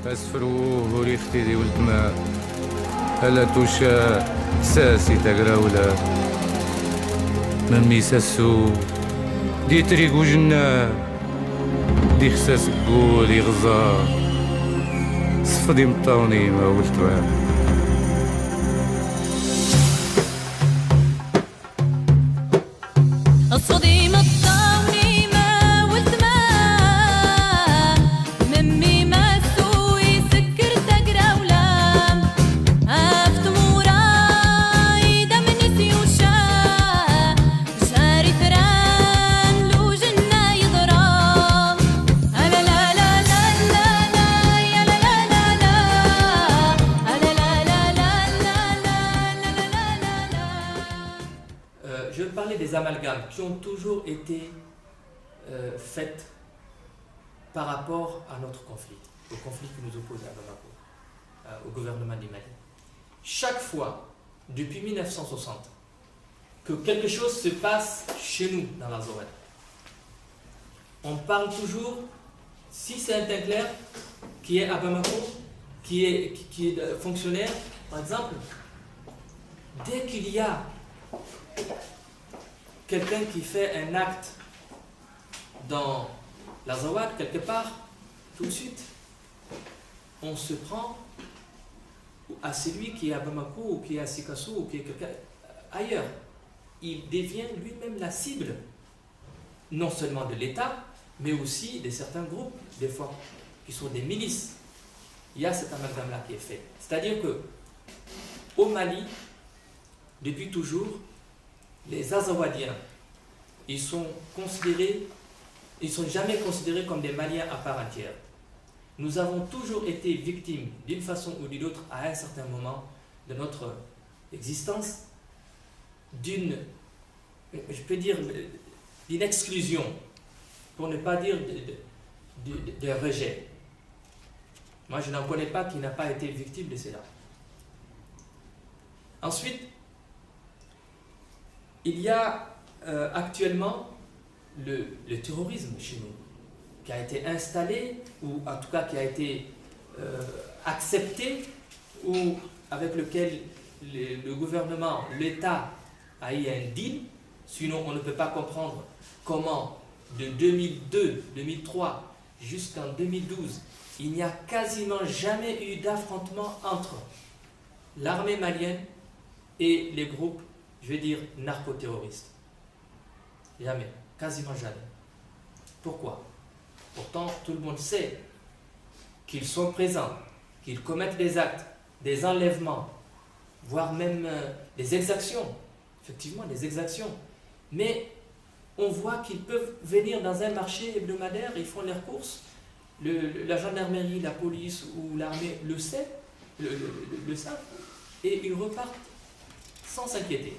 أسفرو وريختي دي ولد ما هلا توشا ساسي تقراولا من ميساسو دي تريق وجنا دي خساس قول يغزا صفدي مطاوني ما ولد ما Je vais parler des amalgames qui ont toujours été faites par rapport à notre conflit, au conflit qui nous oppose à Bamako, au gouvernement du Mali. Chaque fois, depuis 1960, que quelque chose se passe chez nous dans la zone, on parle toujours, si c'est un Tinclair qui est à Bamako, qui est fonctionnaire, par exemple, dès qu'il y a quelqu'un qui fait un acte dans la Zawad, quelque part, tout de suite, on se prend à celui qui est à Bamako, ou qui est à Sikasso, ou qui est quelqu'un ailleurs. Il devient lui-même la cible, non seulement de l'État, mais aussi de certains groupes, des fois, qui sont des milices. Il y a cet amalgame-là qui est fait. C'est-à-dire que, au Mali, depuis toujours, les Azawadiens, ils sont jamais considérés comme des Maliens à part entière. Nous avons toujours été victimes, d'une façon ou d'une autre, à un certain moment de notre existence, d'une exclusion, pour ne pas dire de rejet. Moi, je n'en connais pas qui n'a pas été victime de cela. Ensuite, il y a actuellement le terrorisme chez nous, qui a été installé, ou en tout cas qui a été accepté, ou avec lequel le gouvernement, l'État a eu un deal. Sinon on ne peut pas comprendre comment de 2002, 2003 jusqu'en 2012, il n'y a quasiment jamais eu d'affrontement entre l'armée malienne et les groupes, je vais dire, narcoterroristes. Jamais, quasiment jamais. Pourquoi? Pourtant, tout le monde sait qu'ils sont présents, qu'ils commettent des actes, des enlèvements, voire même des exactions. Effectivement, des exactions. Mais on voit qu'ils peuvent venir dans un marché hebdomadaire, ils font leurs courses. La gendarmerie, la police ou l'armée le sait, le savent, et ils repartent sans s'inquiéter.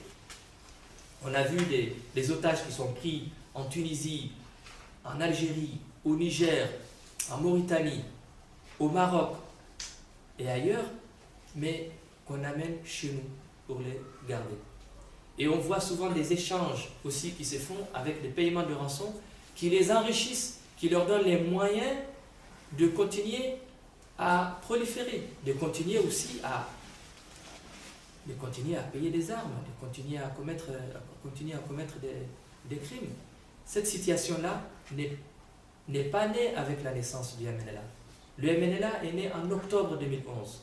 On a vu des otages qui sont pris en Tunisie, en Algérie, au Niger, en Mauritanie, au Maroc et ailleurs, mais qu'on amène chez nous pour les garder. Et on voit souvent des échanges aussi qui se font avec des paiements de rançon qui les enrichissent, qui leur donnent les moyens de continuer à proliférer, de continuer aussi à payer des armes, de continuer à commettre des crimes. Cette situation-là n'est pas née avec la naissance du MNLA. Le MNLA est né en octobre 2011.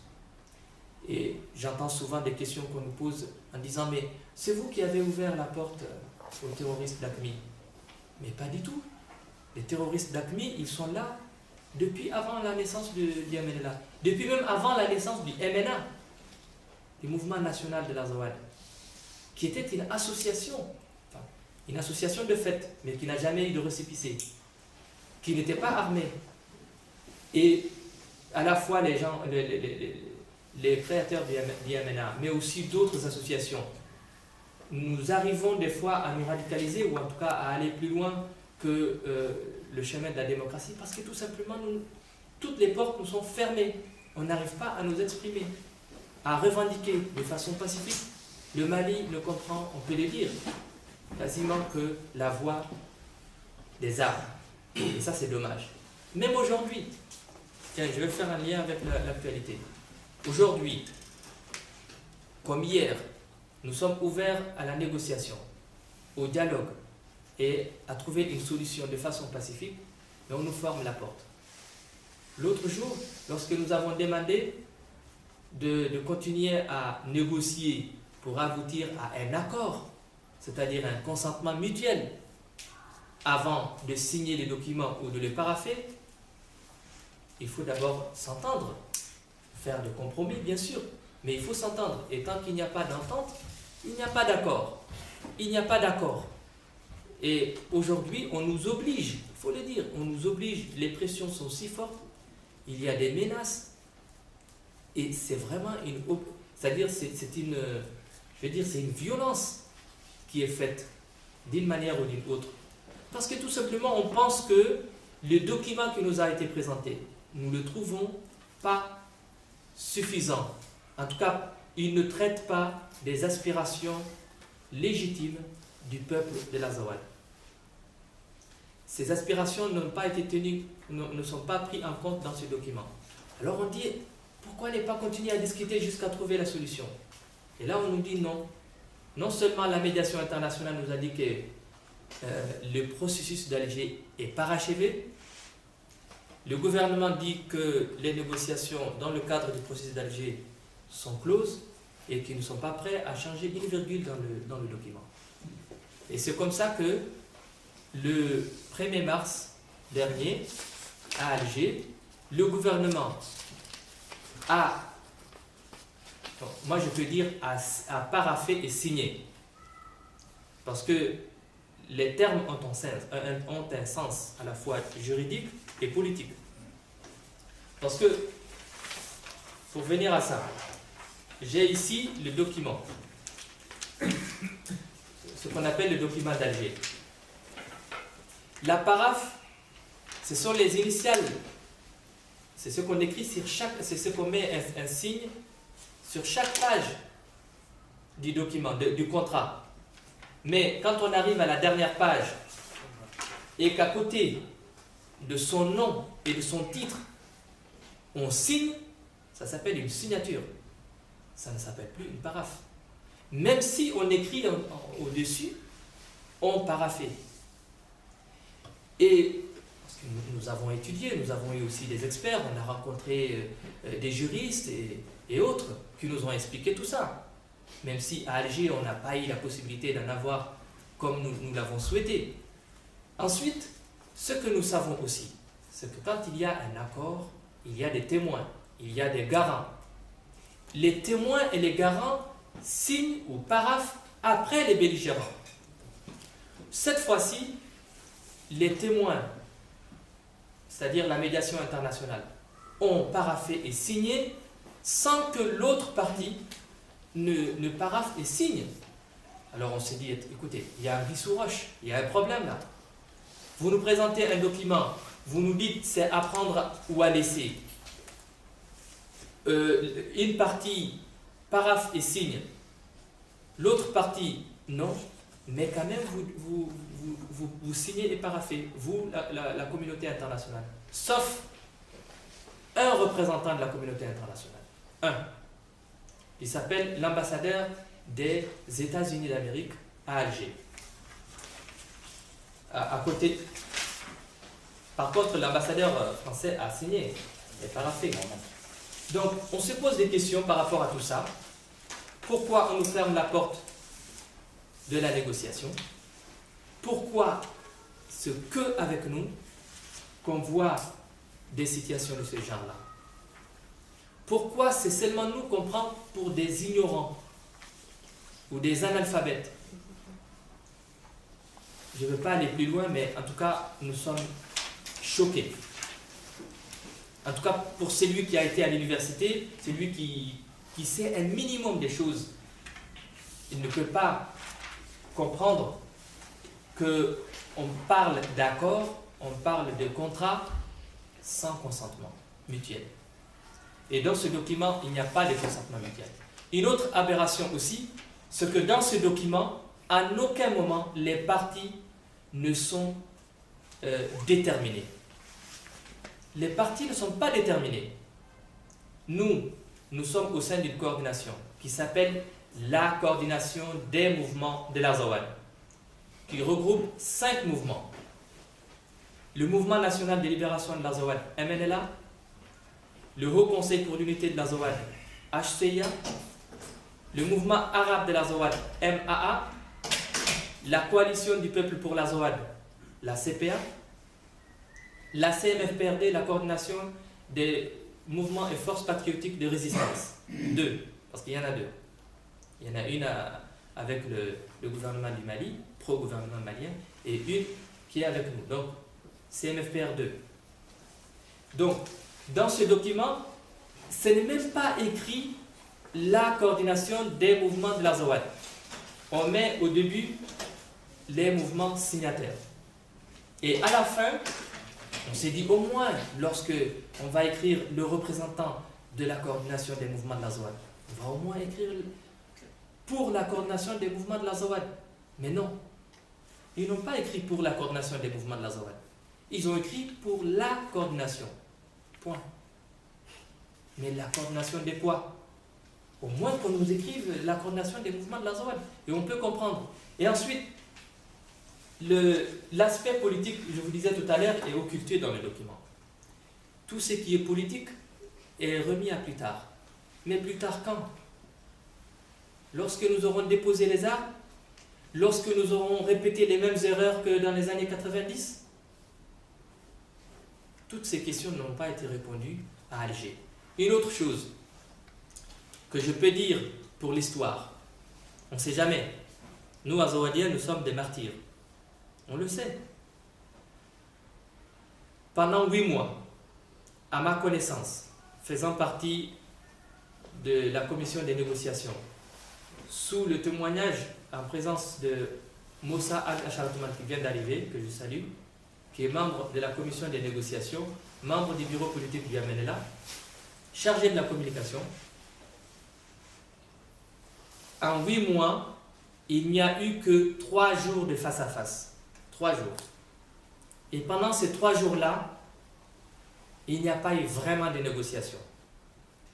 Et j'entends souvent des questions qu'on nous pose en disant « Mais c'est vous qui avez ouvert la porte aux terroristes d'AQMI ». Mais pas du tout. Les terroristes d'AQMI, ils sont là depuis avant la naissance du MNLA. Depuis même avant la naissance du MNA, du Mouvement National de l'Azawad, qui était une association de fait, mais qui n'a jamais eu de récépissé, qui n'était pas armée. Et à la fois les créateurs du MNA, mais aussi d'autres associations, nous arrivons des fois à nous radicaliser, ou en tout cas à aller plus loin que le chemin de la démocratie, parce que tout simplement, toutes les portes nous sont fermées. On n'arrive pas à nous exprimer, à revendiquer de façon pacifique. Le Mali ne comprend, on peut le dire, quasiment que la voix des armes. Et ça, c'est dommage. Même aujourd'hui, Tiens, je vais faire un lien avec l'actualité. Aujourd'hui, comme hier, nous sommes ouverts à la négociation, au dialogue et à trouver une solution de façon pacifique, mais on nous ferme la porte. L'autre jour, lorsque nous avons demandé de continuer à négocier pour aboutir à un accord, c'est-à-dire un consentement mutuel, avant de signer les documents ou de les parapher, il faut d'abord s'entendre, faire des compromis bien sûr, mais il faut s'entendre. Et tant qu'il n'y a pas d'entente, il n'y a pas d'accord. Il n'y a pas d'accord. Et aujourd'hui, on nous oblige, il faut le dire, on nous oblige, les pressions sont si fortes, il y a des menaces, et c'est vraiment c'est-à-dire c'est une violence qui est faite d'une manière ou d'une autre. Parce que tout simplement, on pense que le document qui nous a été présenté, nous ne le trouvons pas suffisant. En tout cas, il ne traite pas des aspirations légitimes du peuple de l'Azawad. Ces aspirations n'ont pas été tenues, ne sont pas prises en compte dans ce document. Alors on dit, pourquoi ne pas continuer à discuter jusqu'à trouver la solution? Et là on nous dit non. Non seulement la médiation internationale nous a dit que le processus d'Alger est parachevé, le gouvernement dit que les négociations dans le cadre du processus d'Alger sont closes et qu'ils ne sont pas prêts à changer une virgule dans le document. Et c'est comme ça que le 1er mars dernier, à Alger, le gouvernement moi je peux dire, a paraphé et signé. Parce que les termes ont un sens à la fois juridique et politique. Parce que, pour venir à ça, j'ai ici le document, ce qu'on appelle le document d'Alger. La paraphe, ce sont les initiales, c'est ce qu'on écrit sur c'est ce qu'on met un signe sur chaque page du document, du contrat. Mais quand on arrive à la dernière page et qu'à côté de son nom et de son titre, on signe, ça s'appelle une signature. Ça ne s'appelle plus une paraphe. Même si on écrit au-dessus, on paraphait. Et parce que nous avons étudié, nous avons eu aussi des experts, on a rencontré des juristes et autres qui nous ont expliqué tout ça. Même si à Alger, on n'a pas eu la possibilité d'en avoir comme nous l'avons souhaité. Ensuite, ce que nous savons aussi, c'est que quand il y a un accord, il y a des témoins, il y a des garants. Les témoins et les garants signent ou paraphent après les belligérants. Cette fois-ci, les témoins, c'est-à-dire la médiation internationale, ont paraphé et signé sans que l'autre partie ne paraphe et signe. Alors on s'est dit, écoutez, il y a un riz sous roche, il y a un problème là. Vous nous présentez un document, vous nous dites c'est à prendre ou à laisser. Une partie paraphe et signe, l'autre partie non, mais quand même vous signez et paraphez, vous, la communauté internationale. Sauf un représentant de la communauté internationale. Un. Il s'appelle l'ambassadeur des États-Unis d'Amérique à Alger. À côté. Par contre, l'ambassadeur français a signé et paraphé. Donc, on se pose des questions par rapport à tout ça. Pourquoi on nous ferme la porte de la négociation? Pourquoi ce que avec nous qu'on voit des situations de ce genre-là? Pourquoi c'est seulement nous qu'on prend pour des ignorants ou des analphabètes? Je ne veux pas aller plus loin, mais en tout cas, nous sommes choqués. En tout cas, pour celui qui a été à l'université, celui qui sait un minimum des choses, il ne peut pas comprendre qu'on parle d'accord, on parle de contrat sans consentement mutuel. Et dans ce document, il n'y a pas de consentement mutuel. Une autre aberration aussi, c'est que dans ce document, à aucun moment, les parties ne sont déterminées. les partis ne sont pas déterminés. Nous sommes au sein d'une coordination qui s'appelle la coordination des mouvements de l'Azawad, qui regroupe 5 mouvements. Le Mouvement national de libération de l'Azawad, MNLA, le Haut Conseil pour l'unité de l'Azawad, HCIA, le Mouvement arabe de l'Azawad, MAA, la Coalition du peuple pour l'Azawad, la CPA, la CMFPRD, la coordination des mouvements et forces patriotiques de résistance. 2, parce qu'il y en a 2. Il y en a une avec le gouvernement du Mali, pro-gouvernement malien, et une qui est avec nous. Donc, CMFPR2. Donc, dans ce document, ce n'est même pas écrit la coordination des mouvements de l'Azawad. On met au début les mouvements signataires. Et à la fin, on s'est dit au moins, lorsque on va écrire le représentant de la coordination des mouvements de l'Azawad, on va au moins écrire pour la coordination des mouvements de l'Azawad. Mais non, ils n'ont pas écrit pour la coordination des mouvements de l'Azawad. Ils ont écrit pour la coordination. Point. Mais la coordination des quoi? Au moins qu'on nous écrive la coordination des mouvements de l'Azawad. Et on peut comprendre. Et ensuite, l'aspect politique, je vous disais tout à l'heure, est occulté dans le document. Tout ce qui est politique est remis à plus tard. Mais plus tard quand? Lorsque nous aurons déposé les armes? Lorsque nous aurons répété les mêmes erreurs que dans les années 90? Toutes ces questions n'ont pas été répondues à Alger. Une autre chose que je peux dire pour l'histoire, on ne sait jamais. Nous, Azawadiens, nous sommes des martyrs. On le sait. Pendant 8 mois, à ma connaissance, faisant partie de la commission des négociations, sous le témoignage en présence de Moussa Al-Acharatoman qui vient d'arriver, que je salue, qui est membre de la commission des négociations, membre du bureau politique du MNLA, chargé de la communication. En 8 mois, il n'y a eu que 3 jours de face-à-face. 3 jours. Et pendant ces 3 jours-là, il n'y a pas eu vraiment de négociations.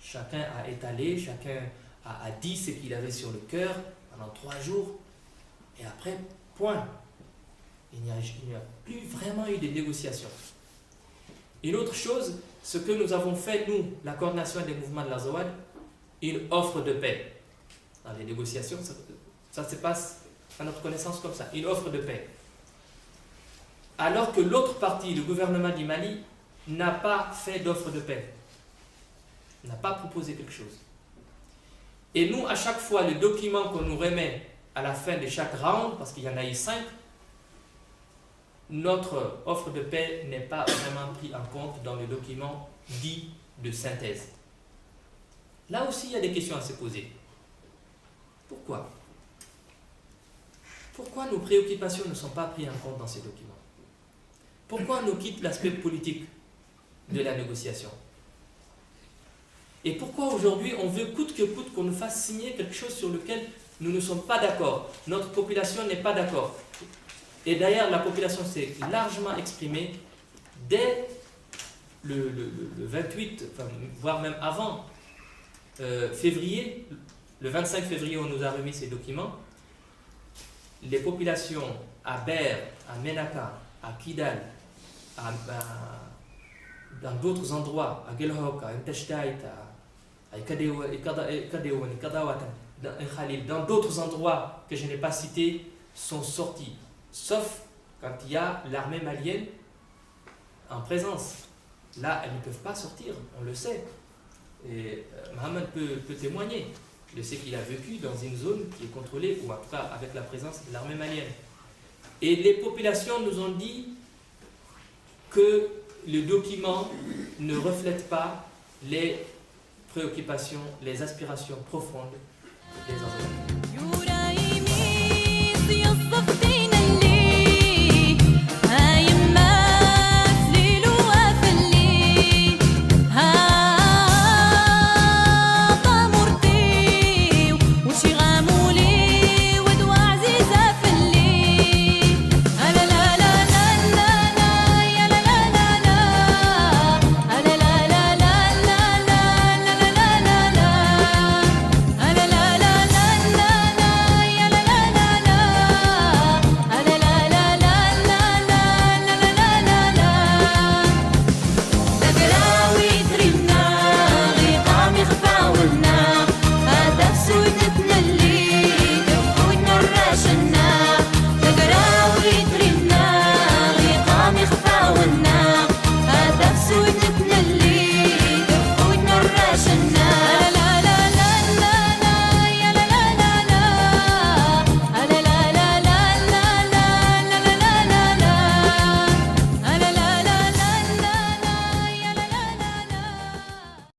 Chacun a étalé, chacun a dit ce qu'il avait sur le cœur pendant 3 jours. Et après, point. Il n'y a plus vraiment eu de négociations. Une autre chose, ce que nous avons fait, nous, la coordination des mouvements de l'Azawad, une offre de paix. Dans les négociations, ça se passe à notre connaissance comme ça, une offre de paix. Alors que l'autre partie, le gouvernement du Mali, n'a pas fait d'offre de paix, n'a pas proposé quelque chose. Et nous, à chaque fois, le document qu'on nous remet à la fin de chaque round, parce qu'il y en a eu 5, notre offre de paix n'est pas vraiment prise en compte dans le document dit de synthèse. Là aussi, il y a des questions à se poser. Pourquoi? Pourquoi nos préoccupations ne sont pas prises en compte dans ces documents? Pourquoi on nous quitte l'aspect politique de la négociation? Et pourquoi aujourd'hui on veut coûte que coûte qu'on nous fasse signer quelque chose sur lequel nous ne sommes pas d'accord? Notre population n'est pas d'accord. Et d'ailleurs, la population s'est largement exprimée dès le 28, enfin, voire même avant février, le 25 février, on nous a remis ces documents. Les populations à Ber, à Menaka, à Kidal, dans d'autres endroits, à Gelhok, à Intashtait, à Kadawatan, dans d'autres endroits que je n'ai pas cités, sont sortis. Sauf quand il y a l'armée malienne en présence. Là, elles ne peuvent pas sortir, on le sait. Et Mohamed peut témoigner de ce qu'il a vécu dans une zone qui est contrôlée, ou en tout cas avec la présence de l'armée malienne. Et les populations nous ont dit que le document ne reflète pas les préoccupations, les aspirations profondes des Azawadiens.